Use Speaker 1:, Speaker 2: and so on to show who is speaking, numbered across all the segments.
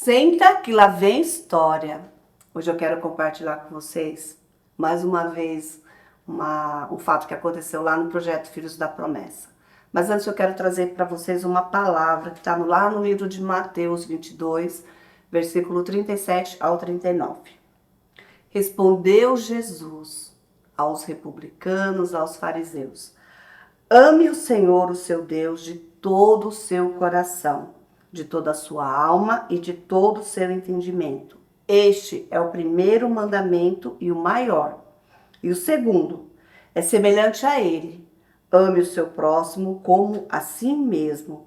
Speaker 1: Senta que lá vem história. Hoje eu quero compartilhar com vocês, mais uma vez, um fato que aconteceu lá no projeto Filhos da Promessa. Mas antes eu quero trazer para vocês uma palavra que está lá no livro de Mateus 22, versículo 37 ao 39. Respondeu Jesus aos republicanos, aos fariseus: ame o Senhor, o seu Deus, de todo o seu coração, de toda a sua alma e de todo o seu entendimento. Este é o primeiro mandamento e o maior. E o segundo é semelhante a ele: ame o seu próximo como a si mesmo.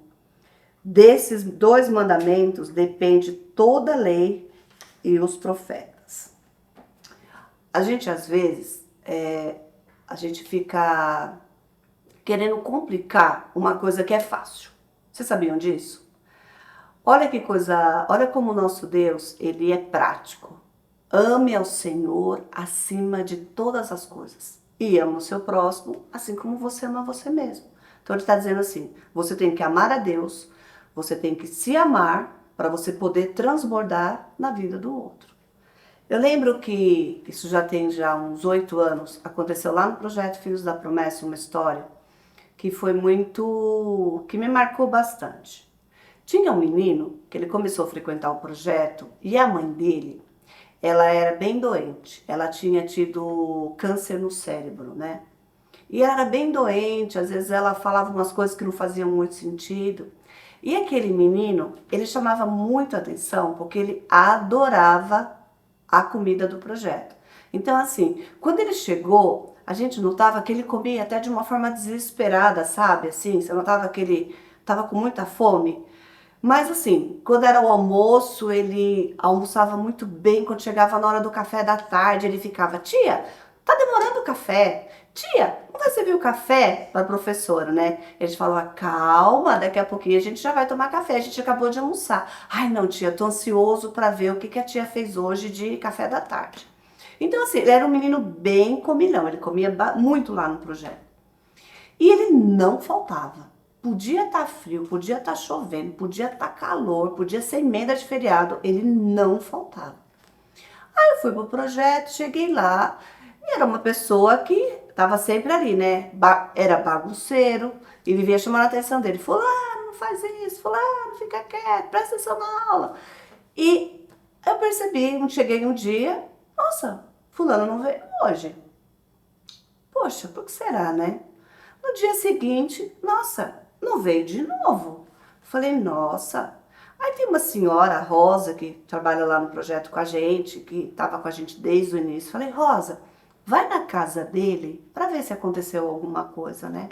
Speaker 1: Desses dois mandamentos depende toda a lei e os profetas. A gente, às vezes, a gente fica querendo complicar uma coisa que é fácil. Vocês sabiam disso? Olha que coisa, olha como o nosso Deus, ele é prático. Ame ao Senhor acima de todas as coisas. E ama o seu próximo assim como você ama você mesmo. Então ele está dizendo assim, você tem que amar a Deus, você tem que se amar para você poder transbordar na vida do outro. Eu lembro que isso já tem uns 8 anos, aconteceu lá no projeto Filhos da Promessa, uma história que foi que me marcou bastante. Tinha um menino que ele começou a frequentar o projeto e a mãe dele, ela era bem doente. Ela tinha tido câncer no cérebro, né? E ela era bem doente, às vezes ela falava umas coisas que não faziam muito sentido. E aquele menino, ele chamava muito atenção porque ele adorava a comida do projeto. Então, assim, quando ele chegou, a gente notava que ele comia até de uma forma desesperada, sabe? Assim, você notava que ele estava com muita fome. Mas assim, quando era o almoço, ele almoçava muito bem. Quando chegava na hora do café da tarde, ele ficava: tia, tá demorando o café? Tia, não vai servir o café? Para a professora, né? Eles falavam: calma, daqui a pouquinho a gente já vai tomar café, a gente acabou de almoçar. Ai não, tia, tô ansioso para ver o que a tia fez hoje de café da tarde. Então assim, ele era um menino bem comilão, ele comia muito lá no projeto. E ele não faltava. Podia estar frio, podia estar chovendo, podia estar calor, podia ser emenda de feriado, ele não faltava. Aí eu fui pro projeto, cheguei lá, e era uma pessoa que estava sempre ali, né? Era bagunceiro, e vivia chamando a atenção dele. Fulano, não faz isso, fulano, fica quieto, presta atenção na aula. E eu percebi, cheguei um dia, nossa, fulano não veio hoje. Poxa, por que será, né? No dia seguinte, nossa, não veio de novo. Falei, nossa. Aí tem uma senhora, a Rosa, que trabalha lá no projeto com a gente, que estava com a gente desde o início. Falei, Rosa, vai na casa dele para ver se aconteceu alguma coisa, né?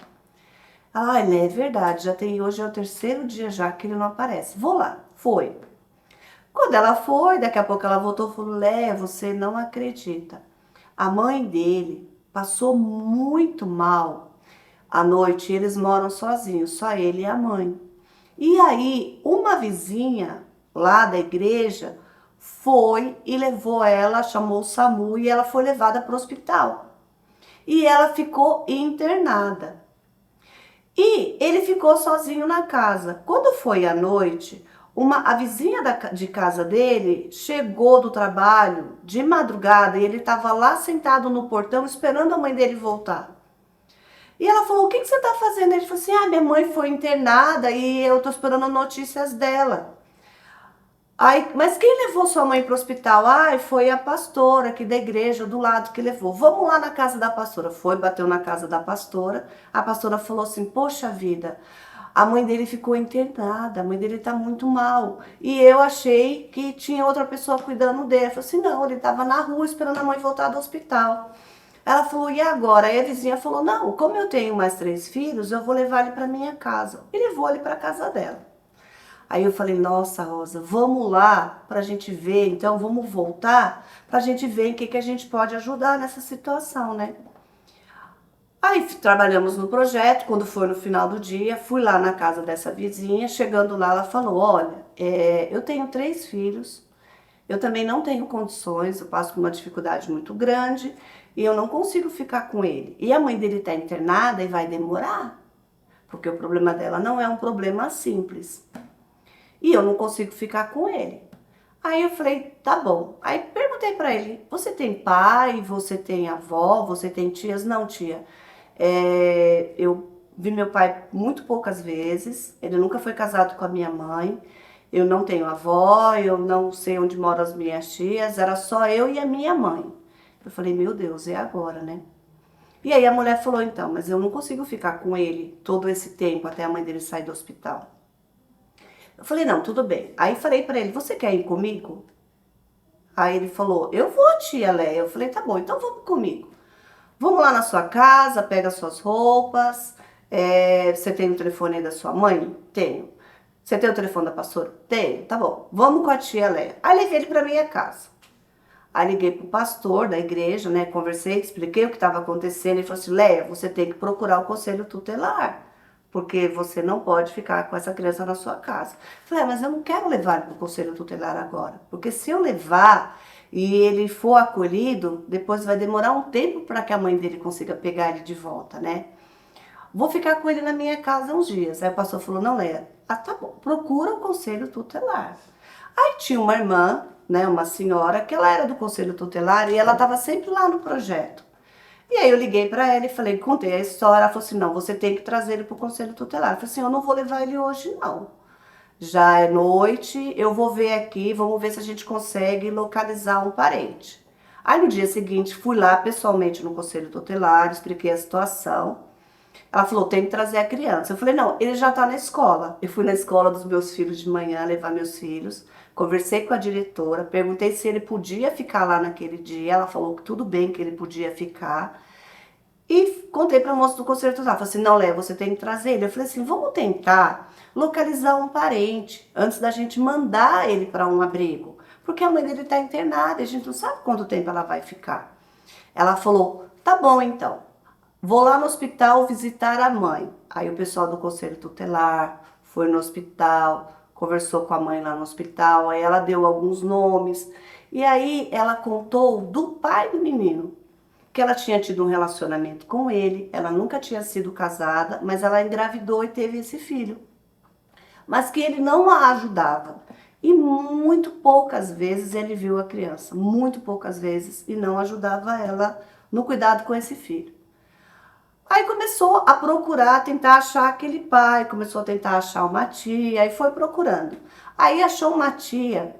Speaker 1: Ah, é verdade, hoje é o terceiro dia já que ele não aparece. Vou lá, foi. Quando ela foi, daqui a pouco ela voltou e falou, Lé, você não acredita. A mãe dele passou muito mal. À noite eles moram sozinhos, só ele e a mãe. E aí uma vizinha lá da igreja foi e levou ela, chamou o SAMU e ela foi levada para o hospital. E ela ficou internada. E ele ficou sozinho na casa. Quando foi à noite, a vizinha de casa dele chegou do trabalho de madrugada e ele estava lá sentado no portão esperando a mãe dele voltar. E ela falou, o que você está fazendo? Ele falou assim, minha mãe foi internada e eu estou esperando notícias dela. Aí, mas quem levou sua mãe para o hospital? Foi a pastora aqui da igreja, do lado que levou. Vamos lá na casa da pastora. Foi, bateu na casa da pastora. A pastora falou assim, poxa vida, a mãe dele ficou internada, a mãe dele está muito mal. E eu achei que tinha outra pessoa cuidando dele. Eu falei assim, não, ele estava na rua esperando a mãe voltar do hospital. Ela falou, e agora? Aí a vizinha falou, não, como eu tenho mais 3 filhos, eu vou levar ele para minha casa. E levou ele para casa dela. Aí eu falei, nossa, Rosa, vamos lá para a gente ver, então vamos voltar para a gente ver em que a gente pode ajudar nessa situação, né? Aí trabalhamos no projeto, quando foi no final do dia, fui lá na casa dessa vizinha, chegando lá ela falou, olha, eu tenho 3 filhos, eu também não tenho condições, eu passo por uma dificuldade muito grande e eu não consigo ficar com ele. E a mãe dele está internada e vai demorar, porque o problema dela não é um problema simples. E eu não consigo ficar com ele. Aí eu falei, tá bom. Aí perguntei pra ele, você tem pai, você tem avó, você tem tias? Não, tia. Eu vi meu pai muito poucas vezes, ele nunca foi casado com a minha mãe. Eu não tenho avó, eu não sei onde moram as minhas tias, era só eu e a minha mãe. Eu falei, meu Deus, é agora, né? E aí a mulher falou, então, mas eu não consigo ficar com ele todo esse tempo até a mãe dele sair do hospital. Eu falei, não, tudo bem. Aí falei pra ele, você quer ir comigo? Aí ele falou, eu vou, tia Léia. Eu falei, tá bom, então vamos comigo. Vamos lá na sua casa, pega suas roupas. Você tem o telefone aí da sua mãe? Tenho. Você tem o telefone da pastora? Tenho. Tá bom, vamos com a tia Léia. Aí levei ele pra minha casa. Aí liguei pro pastor da igreja, né? Conversei, expliquei o que estava acontecendo. Ele falou assim, Léia, você tem que procurar o conselho tutelar. Porque você não pode ficar com essa criança na sua casa. Eu falei, mas eu não quero levar ele para o conselho tutelar agora. Porque se eu levar e ele for acolhido, depois vai demorar um tempo para que a mãe dele consiga pegar ele de volta, né? Vou ficar com ele na minha casa uns dias. Aí o pastor falou, não, Léa, tá bom, procura o conselho tutelar. Aí tinha uma irmã, né, uma senhora, que ela era do conselho tutelar e ela estava sempre lá no projeto. E aí eu liguei para ela e falei, contei a história. Ela falou assim, não, você tem que trazer ele para o conselho tutelar. Eu falei assim, eu não vou levar ele hoje, não. Já é noite, eu vou ver aqui, vamos ver se a gente consegue localizar um parente. Aí no dia seguinte fui lá pessoalmente no conselho tutelar, expliquei a situação. Ela falou, tem que trazer a criança. Eu falei, não, ele já tá na escola. Eu fui na escola dos meus filhos de manhã levar meus filhs. Conversei com a diretora, perguntei se ele podia ficar lá naquele dia. Ela falou que tudo bem que ele podia ficar. E contei para a moça do conselho tutelar. Falei assim, não, Léo, você tem que trazer ele. Eu falei assim, vamos tentar localizar um parente antes da gente mandar ele para um abrigo. Porque a mãe dele está internada e a gente não sabe quanto tempo ela vai ficar. Ela falou, tá bom então. Vou lá no hospital visitar a mãe. Aí o pessoal do conselho tutelar foi no hospital, conversou com a mãe lá no hospital, aí ela deu alguns nomes. E aí ela contou do pai do menino, que ela tinha tido um relacionamento com ele, ela nunca tinha sido casada, mas ela engravidou e teve esse filho. Mas que ele não a ajudava. E muito poucas vezes ele viu a criança, muito poucas vezes, e não ajudava ela no cuidado com esse filho. Aí começou a procurar, tentar achar aquele pai, começou a tentar achar uma tia, aí foi procurando. Aí achou uma tia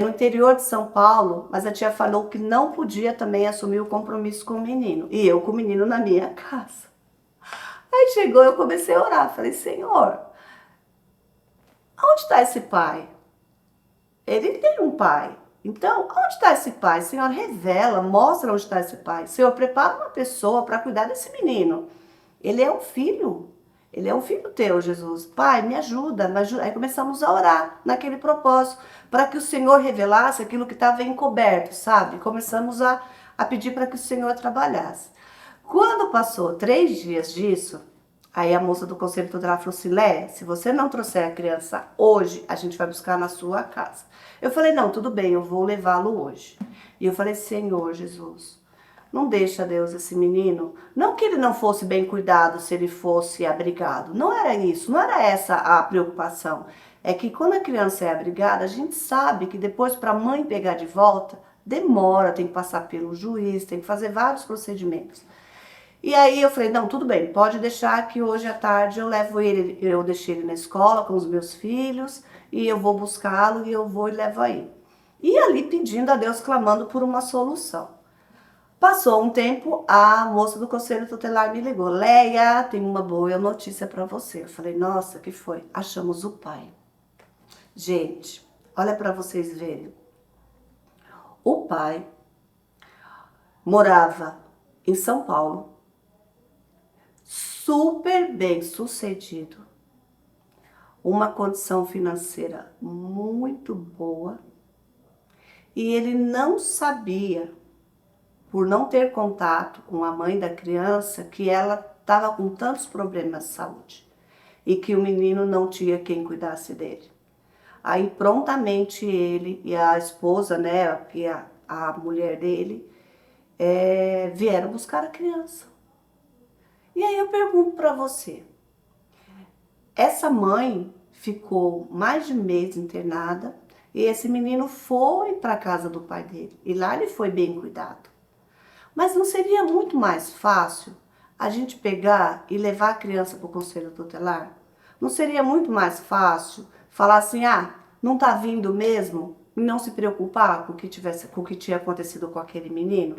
Speaker 1: no interior de São Paulo, mas a tia falou que não podia também assumir o compromisso com o menino. E eu com o menino na minha casa. Aí chegou, eu comecei a orar, falei, Senhor, onde está esse pai? Ele tem um pai. Então, onde está esse pai? Senhor, revela, mostra onde está esse pai. Senhor, prepara uma pessoa para cuidar desse menino. Ele é um filho. Ele é um filho teu, Jesus. Pai, me ajuda, me ajuda. Aí começamos a orar naquele propósito, para que o Senhor revelasse aquilo que estava encoberto, sabe? Começamos a pedir para que o Senhor trabalhasse. Quando passou 3 dias disso, aí a moça do conselho tutelar falou assim, Lé, se você não trouxer a criança hoje, a gente vai buscar na sua casa. Eu falei, não, tudo bem, eu vou levá-lo hoje. E eu falei, Senhor Jesus, não deixa, Deus, esse menino. Não que ele não fosse bem cuidado se ele fosse abrigado. Não era isso, não era essa a preocupação. É que quando a criança é abrigada, a gente sabe que depois para a mãe pegar de volta, demora, tem que passar pelo juiz, tem que fazer vários procedimentos. E aí eu falei, não, tudo bem, pode deixar que hoje à tarde eu levo ele, eu deixei ele na escola com os meus filhos e eu vou buscá-lo e eu vou e levo aí. E ali pedindo a Deus, clamando por uma solução. Passou um tempo, a moça do conselho tutelar me ligou. Leia, tem uma boa notícia para você. Eu falei, nossa, que foi? Achamos o pai. Gente, olha para vocês verem. O pai morava em São Paulo, super bem sucedido, uma condição financeira muito boa, e ele não sabia, por não ter contato com a mãe da criança, que ela estava com tantos problemas de saúde e que o menino não tinha quem cuidasse dele. Aí prontamente ele e a esposa, né, que é a mulher dele, vieram buscar a criança. E aí eu pergunto para você, essa mãe ficou mais de mês internada E esse menino foi para a casa do pai dele. E lá ele foi bem cuidado. Mas não seria muito mais fácil a gente pegar e levar a criança para o conselho tutelar? Não seria muito mais fácil falar assim, não tá vindo mesmo? E não se preocupar com o que tinha acontecido com aquele menino?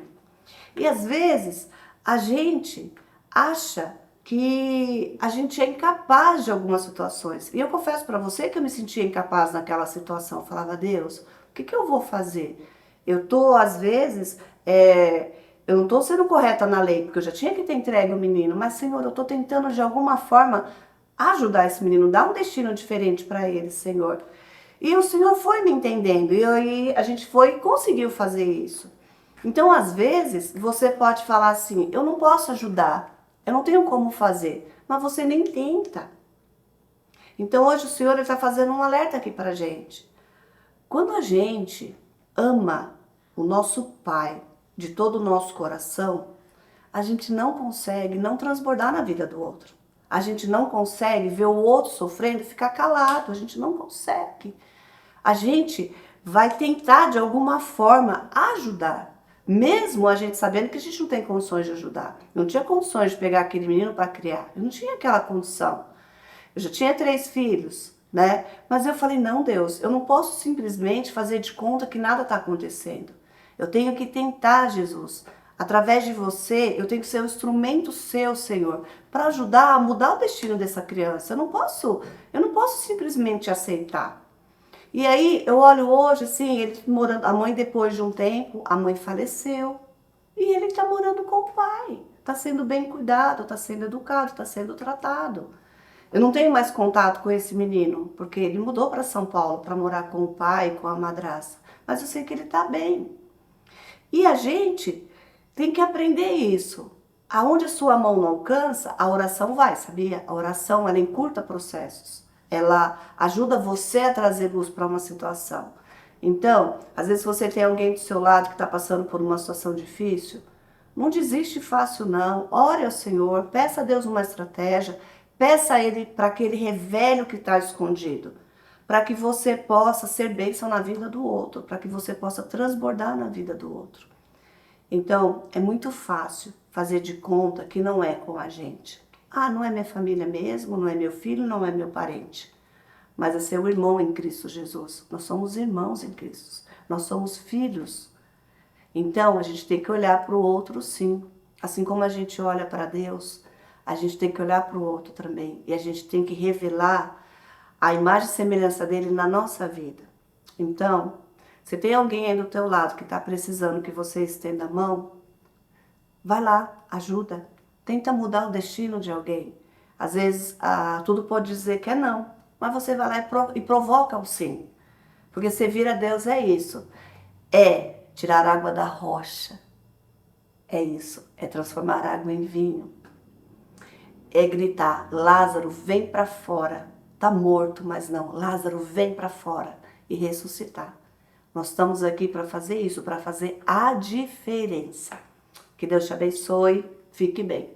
Speaker 1: E às vezes a gente acha que a gente é incapaz de algumas situações. E eu confesso para você que eu me sentia incapaz naquela situação. Eu falava, Deus, o que eu vou fazer? Eu tô, às vezes, eu não estou sendo correta na lei, porque eu já tinha que ter entregue o menino, mas, Senhor, eu estou tentando de alguma forma ajudar esse menino, dar um destino diferente para ele, Senhor. E o Senhor foi me entendendo, e aí a gente foi e conseguiu fazer isso. Então, às vezes, você pode falar assim, eu não posso ajudar, eu não tenho como fazer, mas você nem tenta. Então, hoje o Senhor está fazendo um alerta aqui para a gente. Quando a gente ama o nosso Pai de todo o nosso coração, a gente não consegue não transbordar na vida do outro. A gente não consegue ver o outro sofrendo e ficar calado, a gente não consegue. A gente vai tentar de alguma forma ajudar, mesmo a gente sabendo que a gente não tem condições de ajudar. Eu não tinha condições de pegar aquele menino para criar, eu não tinha aquela condição. Eu já tinha 3 filhos, né? Mas eu falei, não, Deus, eu não posso simplesmente fazer de conta que nada está acontecendo. Eu tenho que tentar, Jesus. Através de você, eu tenho que ser um instrumento seu, Senhor, para ajudar a mudar o destino dessa criança. Eu não posso simplesmente aceitar. E aí eu olho hoje, assim, ele morando, a mãe depois de um tempo, a mãe faleceu. E ele está morando com o pai. Está sendo bem cuidado, está sendo educado, está sendo tratado. Eu não tenho mais contato com esse menino, porque ele mudou para São Paulo para morar com o pai, com a madrasta. Mas eu sei que ele está bem. E a gente tem que aprender isso. Aonde a sua mão não alcança, a oração vai, sabia? A oração, ela encurta processos. Ela ajuda você a trazer luz para uma situação. Então, às vezes você tem alguém do seu lado que está passando por uma situação difícil, não desiste fácil não. Ore ao Senhor, peça a Deus uma estratégia, peça a Ele para que Ele revele o que está escondido, para que você possa ser bênção na vida do outro, para que você possa transbordar na vida do outro. Então, é muito fácil fazer de conta que não é com a gente. Não é minha família mesmo, não é meu filho, não é meu parente. Mas é seu irmão em Cristo Jesus. Nós somos irmãos em Cristo. Nós somos filhos. Então, a gente tem que olhar para o outro, sim. Assim como a gente olha para Deus, a gente tem que olhar para o outro também. E a gente tem que revelar a imagem e semelhança dele na nossa vida. Então, se tem alguém aí do teu lado que está precisando que você estenda a mão, vai lá, ajuda. Tenta mudar o destino de alguém. Às vezes, tudo pode dizer que é não, mas você vai lá e provoca o sim. Porque servir a Deus é isso. É tirar água da rocha. É isso. É transformar água em vinho. É gritar, Lázaro, vem para fora. Tá morto, mas não. Lázaro, vem para fora e ressuscitar. Nós estamos aqui para fazer isso, para fazer a diferença. Que Deus te abençoe. Fique bem.